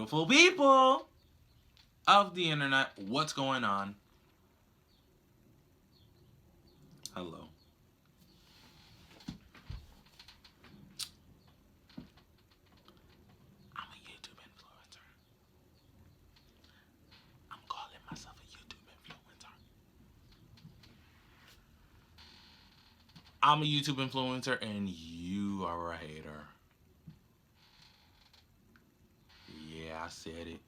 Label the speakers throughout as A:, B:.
A: beautiful people of the internet, what's going on? Hello. I'm a YouTube influencer. I'm calling myself a YouTube influencer. I'm a YouTube influencer and you are a hater. Yeah, I said it.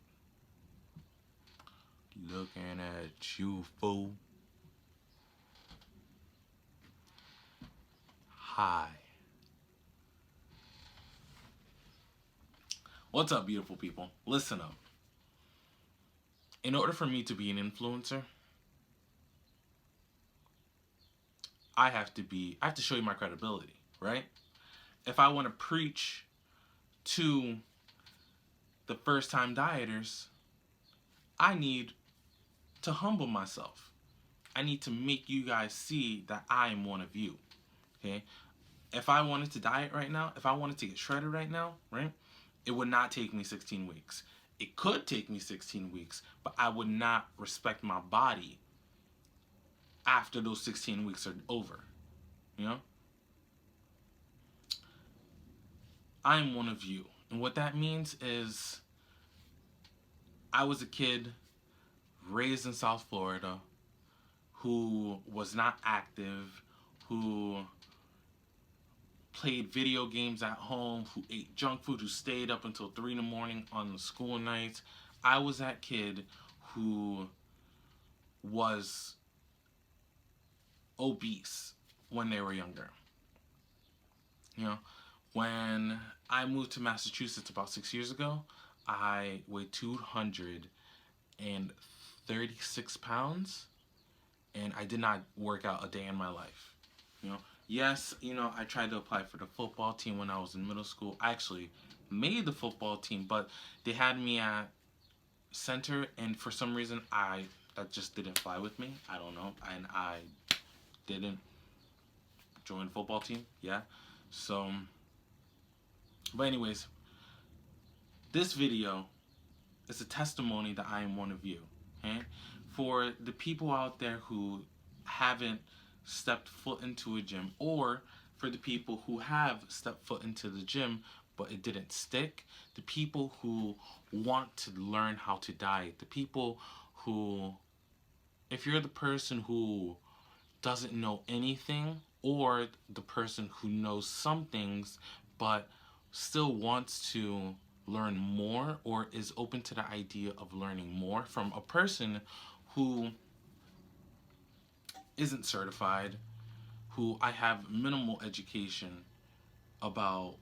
A: Looking at you, fool. Hi. What's up, beautiful people? Listen up. In order for me to be an influencer, I have to show you my credibility, right? If I want to preach to the first time dieters, I need to humble myself. I need to make you guys see that I am one of you. Okay? If I wanted to diet right now, if I wanted to get shredded right now, right? It would not take me 16 weeks. It could take me 16 weeks, but I would not respect my body after those 16 weeks are over. You know? I am one of you. And what that means is I was a kid raised in South Florida who was not active, who played video games at home, who ate junk food, who stayed up until 3 in the morning on the school nights. I was that kid who was obese when they were younger. You know, when I moved to Massachusetts about 6 years ago, I weighed 236 pounds, and I did not work out a day in my life. You know, yes, I tried to apply for the football team when I was in middle school. I actually made the football team, but they had me at center, and for some reason, that just didn't fly with me. I don't know, and I didn't join the football team. Yeah, so, but anyways, this video is a testimony that I am one of you. Okay, for the people out there who haven't stepped foot into a gym, or for the people who have stepped foot into the gym but it didn't stick, the people who want to learn how to diet, the people who, if you're the person who doesn't know anything, or the person who knows some things but still wants to learn more, or is open to the idea of learning more from a person who isn't certified, who I have minimal education about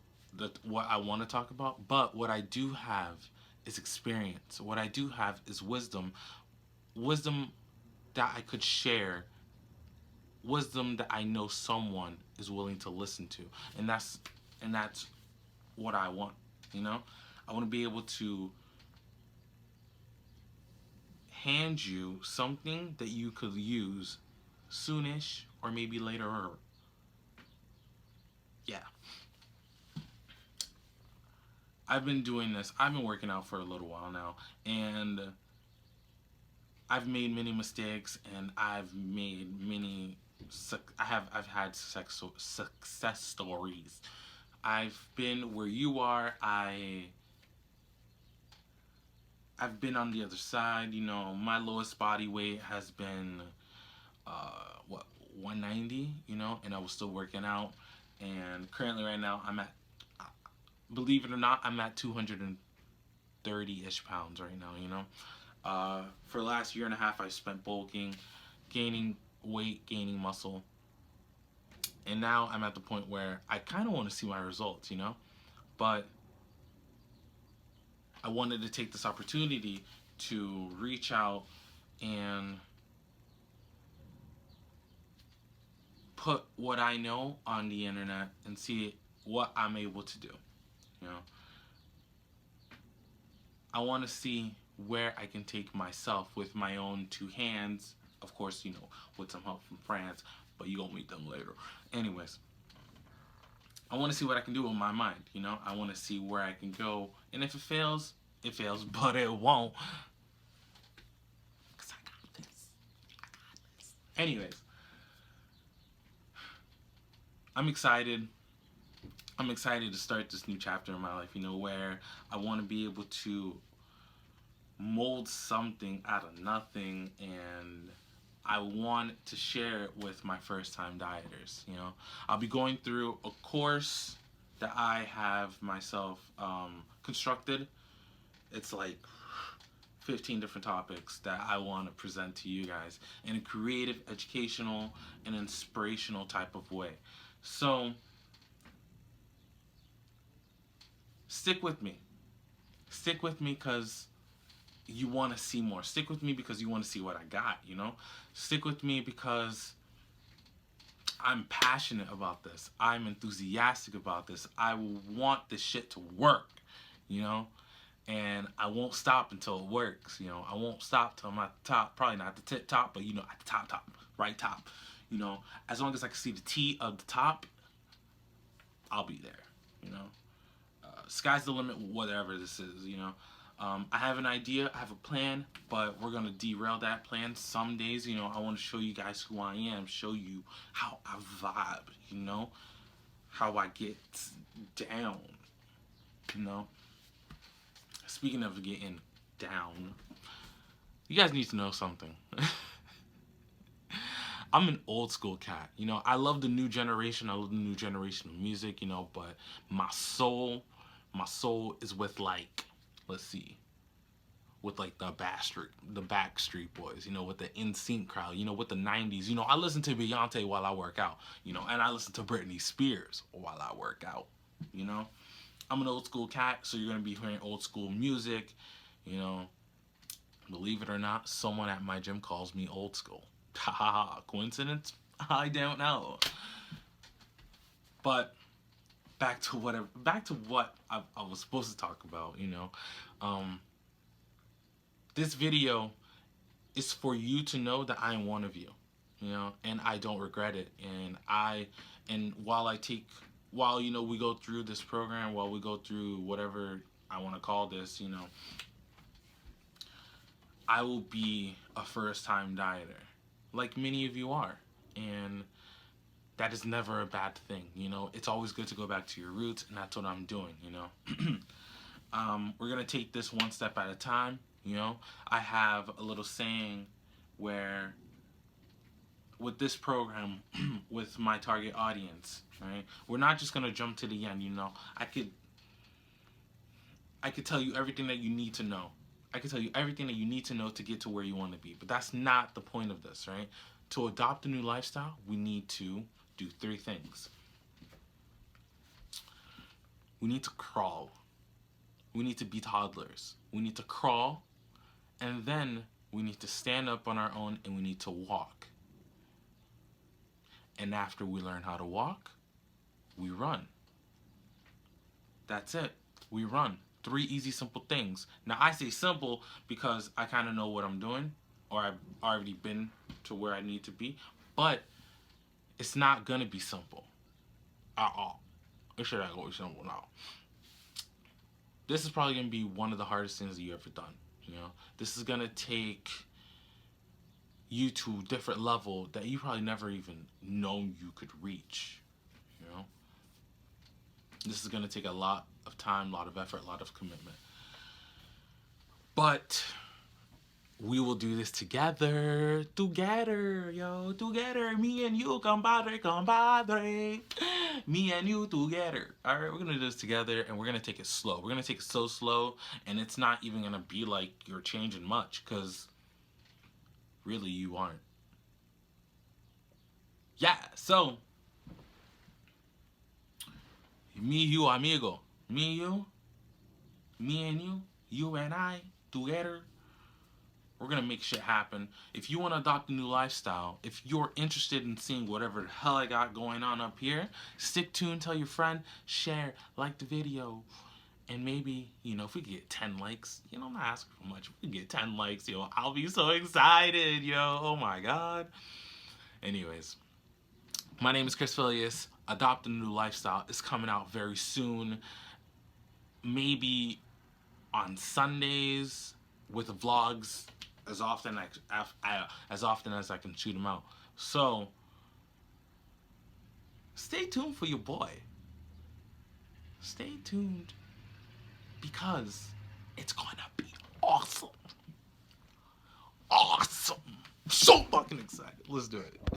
A: what I want to talk about, but what I do have is experience. What I do have is wisdom that I could share, wisdom that I know someone is willing to listen to, and that's what I want. I want to be able to hand you something that you could use soonish, or maybe later. Yeah. I've been doing this. I've been working out for a little while now, and I've made many mistakes, and I've had success stories. I've been where you are. I've been on the other side. My lowest body weight has been 190. And I was still working out. And currently, right now, believe it or not, I'm at 230-ish pounds right now. For the last year and a half, I spent bulking, gaining weight, gaining muscle. And now I'm at the point where I kind of want to see my results, But I wanted to take this opportunity to reach out and put what I know on the internet and see what I'm able to do. I want to see where I can take myself with my own 2 hands. Of course, with some help from France, but you're going to meet them later. Anyways, I want to see what I can do with my mind. I want to see where I can go. And if it fails, it fails, but it won't. Because I got this. I got this. Anyways, I'm excited. I'm excited to start this new chapter in my life, where I want to be able to mold something out of nothing, and I want to share it with my first time dieters. I'll be going through a course that I have myself constructed. It's like 15 different topics that I want to present to you guys in a creative, educational, and inspirational type of way. So stick with me. Stick with me because you want to see more. Stick with me because you want to see what I got, Stick with me because I'm passionate about this. I'm enthusiastic about this. I want this shit to work, and I won't stop until it works, I won't stop till I'm at the top. Probably not at the tip top, but at the top, right top. As long as I can see the T of the top, I'll be there, Sky's the limit, whatever this is, I have an idea, I have a plan, but we're going to derail that plan some days. I want to show you guys who I am, show you how I vibe, how I get down, Speaking of getting down, you guys need to know something. I'm an old school cat, I love the new generation, I love the new generation of music, but my soul is with let's see, with the Backstreet Boys, with the NSYNC crowd, with the 90s. I listen to Beyonce while I work out, and I listen to Britney Spears while I work out, I'm an old school cat, so you're going to be hearing old school music, Believe it or not, someone at my gym calls me old school. Ha ha ha, coincidence? I don't know. But back to what I was supposed to talk about, This video is for you to know that I am one of you, and I don't regret it. And while we go through this program, while we go through whatever I want to call this, I will be a first-time dieter, like many of you are, and that is never a bad thing. It's always good to go back to your roots, and that's what I'm doing. We're gonna take this one step at a time. I have a little saying where, with this program, with my target audience, right? We're not just gonna jump to the end. I could tell you everything that you need to know. I can tell you everything that you need to know to get to where you want to be. But that's not the point of this, right? To adopt a new lifestyle, we need to do 3 things. We need to crawl. We need to be toddlers. We need to crawl, and then we need to stand up on our own, and we need to walk. And after we learn how to walk, we run. That's it. We run. 3 easy, simple things. Now, I say simple because I kind of know what I'm doing, or I've already been to where I need to be, but it's not going to be simple at all. It should not go simple now. This is probably going to be one of the hardest things that you've ever done. This is going to take you to a different level that you probably never even known you could reach. This is going to take a lot of time, a lot of effort, a lot of commitment. But we will do this together, yo, together, me and you, compadre, me and you together. All right, we're going to do this together, and we're going to take it slow. We're going to take it so slow, and it's not even going to be like you're changing much, because really you aren't. Yeah, so me, you, amigo. Me, you, me and you and I, together. We're going to make shit happen. If you want to adopt a new lifestyle, if you're interested in seeing whatever the hell I got going on up here, stick tuned, tell your friend, share, like the video. And maybe, if we get 10 likes, I'm not asking for much. If we get 10 likes, I'll be so excited, Oh my God. Anyways, my name is Chris Filius. Adopt a New Lifestyle is coming out very soon. Maybe on Sundays with vlogs as often as I can shoot them out. So stay tuned for your boy. Stay tuned because it's gonna be awesome. Awesome. So fucking excited. Let's do it.